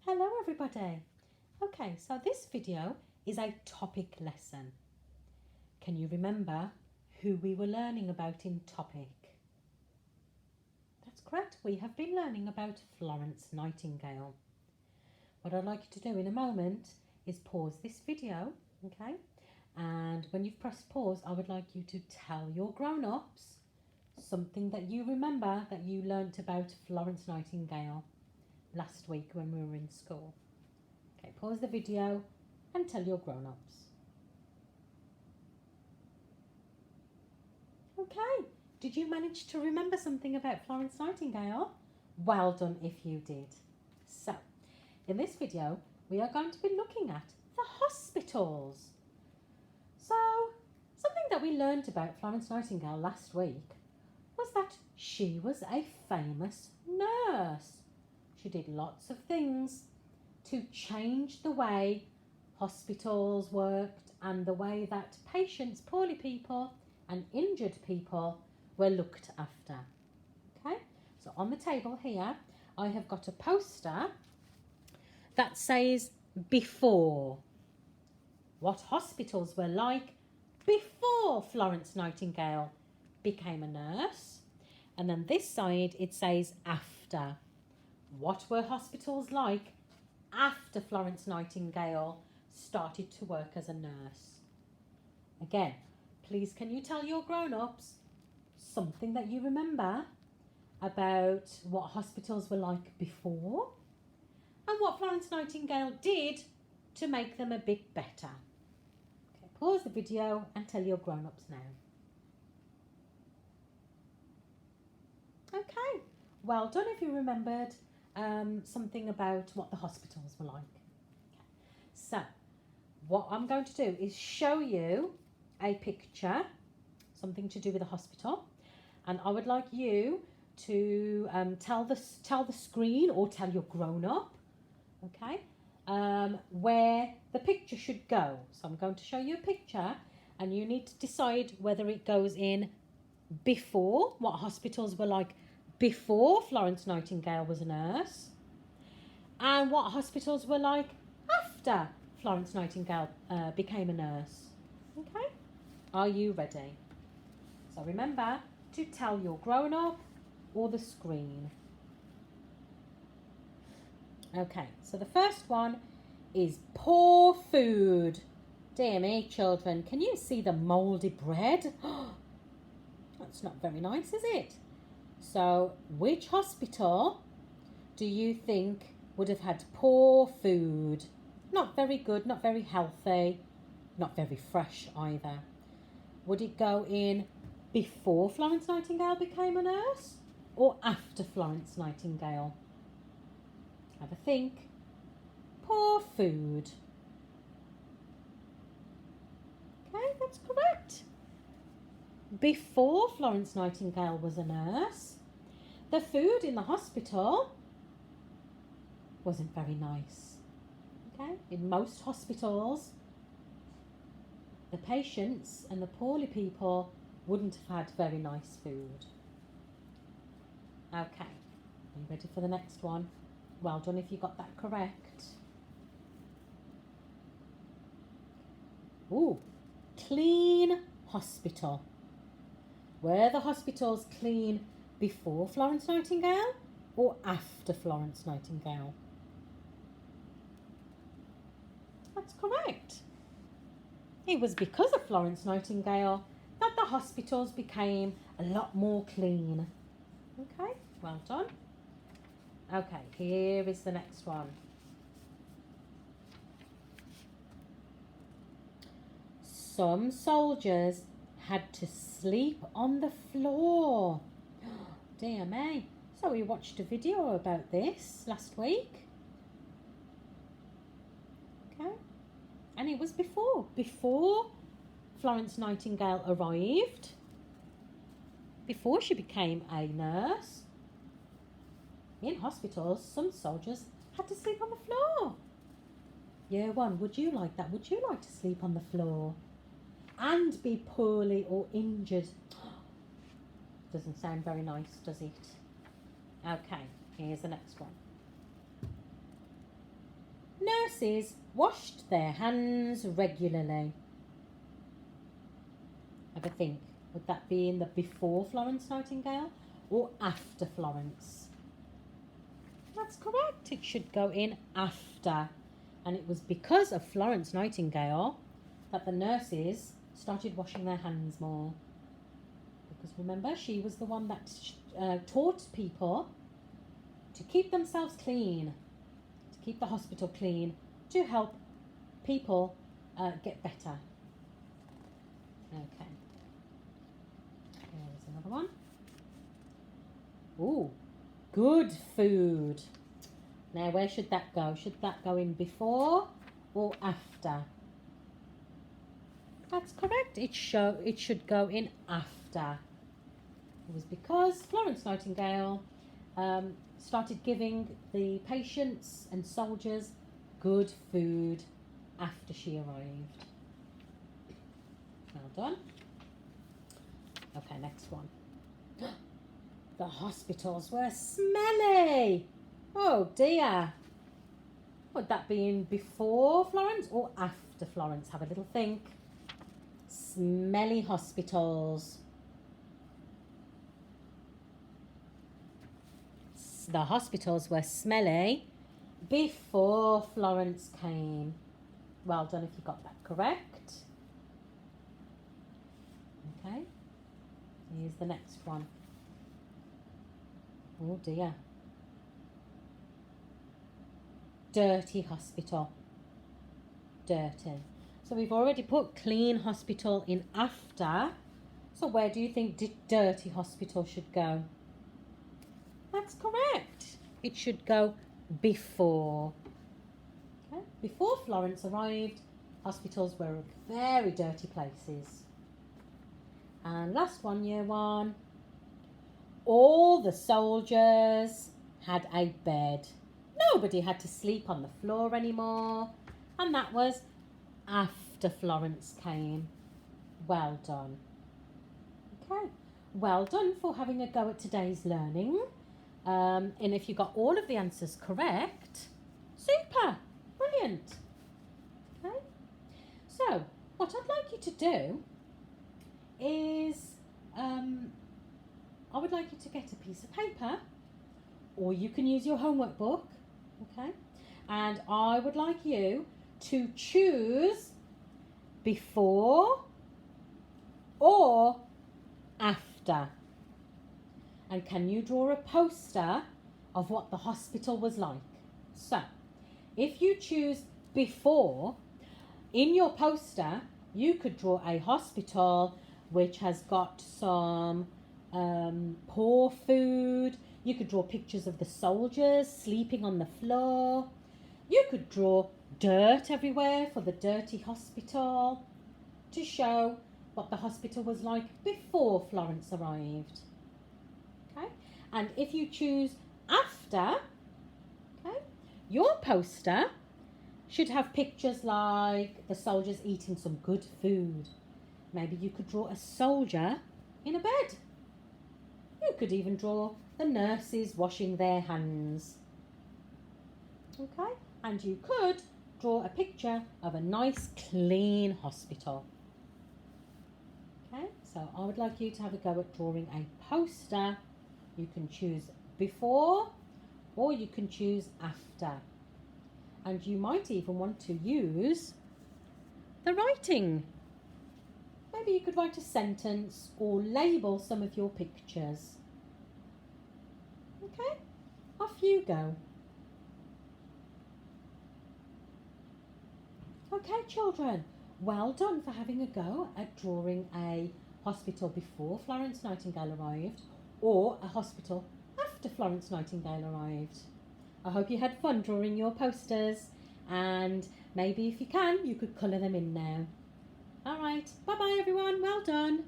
Hello everybody. Okay, so this video is a topic lesson. Can you remember who we were learning about in topic? That's correct, we have been learning about Florence Nightingale. What I'd like you to do in a moment is pause this video, okay? And when you've pressed pause, I would like you to tell your grown-ups something that you remember that you learnt about Florence Nightingale last week when we were in school. Okay, pause the video and tell your grown-ups. Okay, did you manage to remember something about Florence Nightingale? Well done if you did. So, in this video, we are going to be looking at the hospitals. So, something that we learned about Florence Nightingale last week was that she was a famous nurse. She did lots of things to change the way hospitals worked and the way that patients, poorly people and injured people were looked after. Okay, so on the table here I have got a poster that says before. What hospitals were like before Florence Nightingale became a nurse. And then this side it says after. What were hospitals like after Florence Nightingale started to work as a nurse? Again, please can you tell your grown-ups something that you remember about what hospitals were like before and what Florence Nightingale did to make them a bit better. Okay, pause the video and tell your grown-ups now. Okay, well done if you remembered something about what the hospitals were like. Okay. So, what I'm going to do is show you a picture, something to do with a hospital, and I would like you to tell the screen or tell your grown-up, okay, where the picture should go. So I'm going to show you a picture, and you need to decide whether it goes in before, what hospitals were like before Florence Nightingale was a nurse, and what hospitals were like after Florence Nightingale became a nurse. Okay, are you ready? So remember to tell your grown-up or the screen. Okay, so the first one is poor food. Dear me, children, can you see the mouldy bread? That's not very nice, is it? So, which hospital do you think would have had poor food? Not very good, not very healthy, not very fresh either. Would it go in before Florence Nightingale became a nurse or after Florence Nightingale? Have a think. Poor food. Okay, that's correct. Before Florence Nightingale was a nurse, the food in the hospital wasn't very nice. Okay, in most hospitals, the patients and the poorly people wouldn't have had very nice food. Okay, are you ready for the next one? Well done if you got that correct. Ooh, clean hospital. Were the hospitals clean before Florence Nightingale or after Florence Nightingale? That's correct. It was because of Florence Nightingale that the hospitals became a lot more clean. Okay, well done. Okay, here is the next one. Some soldiers had to sleep on the floor. Dear me. So we watched a video about this last week. Okay. And it was before Florence Nightingale arrived, before she became a nurse. In hospitals, some soldiers had to sleep on the floor. Year one, would you like that? Would you like to sleep on the floor and be poorly or injured? Doesn't sound very nice, does it? Okay, here's the next one. nurses washed their hands regularly. Have a think. Would that be in the before Florence Nightingale or after Florence? That's correct. It should go in after. And it was because of Florence Nightingale that the nurses started washing their hands more. Because remember, she was the one that taught people to keep themselves clean, to keep the hospital clean, to help people get better. Okay. Here's another one. Ooh, good food. Now, where should that go? Should that go in before or after? That's correct. It should go in after. It was because Florence Nightingale started giving the patients and soldiers good food after she arrived. Well done. Okay, next one. The hospitals were smelly. Oh dear. Would that be in before Florence or after Florence? Have a little think. Smelly hospitals. The hospitals were smelly before Florence came. Well done if you got that correct. Okay. Here's the next one. Oh dear. Dirty hospital. Dirty. So we've already put clean hospital in after. So where do you think dirty hospital should go? That's correct. It should go before. Okay. Before Florence arrived, hospitals were very dirty places. And last one, year one. All the soldiers had a bed. Nobody had to sleep on the floor anymore. And that was after Florence came. Well done. Okay. Well done for having a go at today's learning. And if you got all of the answers correct, super. Brilliant. Okay. So, what I'd like you to do is I would like you to get a piece of paper, or you can use your homework book, okay? And I would like you to choose before or after. And can you draw a poster of what the hospital was like? So, if you choose before, in your poster, you could draw a hospital which has got some poor food. You could draw pictures of the soldiers sleeping on the floor. You could draw dirt everywhere for the dirty hospital to show what the hospital was like before Florence arrived. Okay? And if you choose after, okay, your poster should have pictures like the soldiers eating some good food. Maybe you could draw a soldier in a bed. You could even draw the nurses washing their hands. Okay? And you could draw a picture of a nice clean hospital. Okay? So I would like you to have a go at drawing a poster. You can choose before or you can choose after. And you might even want to use the writing. Maybe you could write a sentence or label some of your pictures. Okay, off you go. Okay, children, well done for having a go at drawing a hospital before Florence Nightingale arrived or a hospital after Florence Nightingale arrived. I hope you had fun drawing your posters, and maybe if you can, you could colour them in now. All right, bye-bye everyone, well done.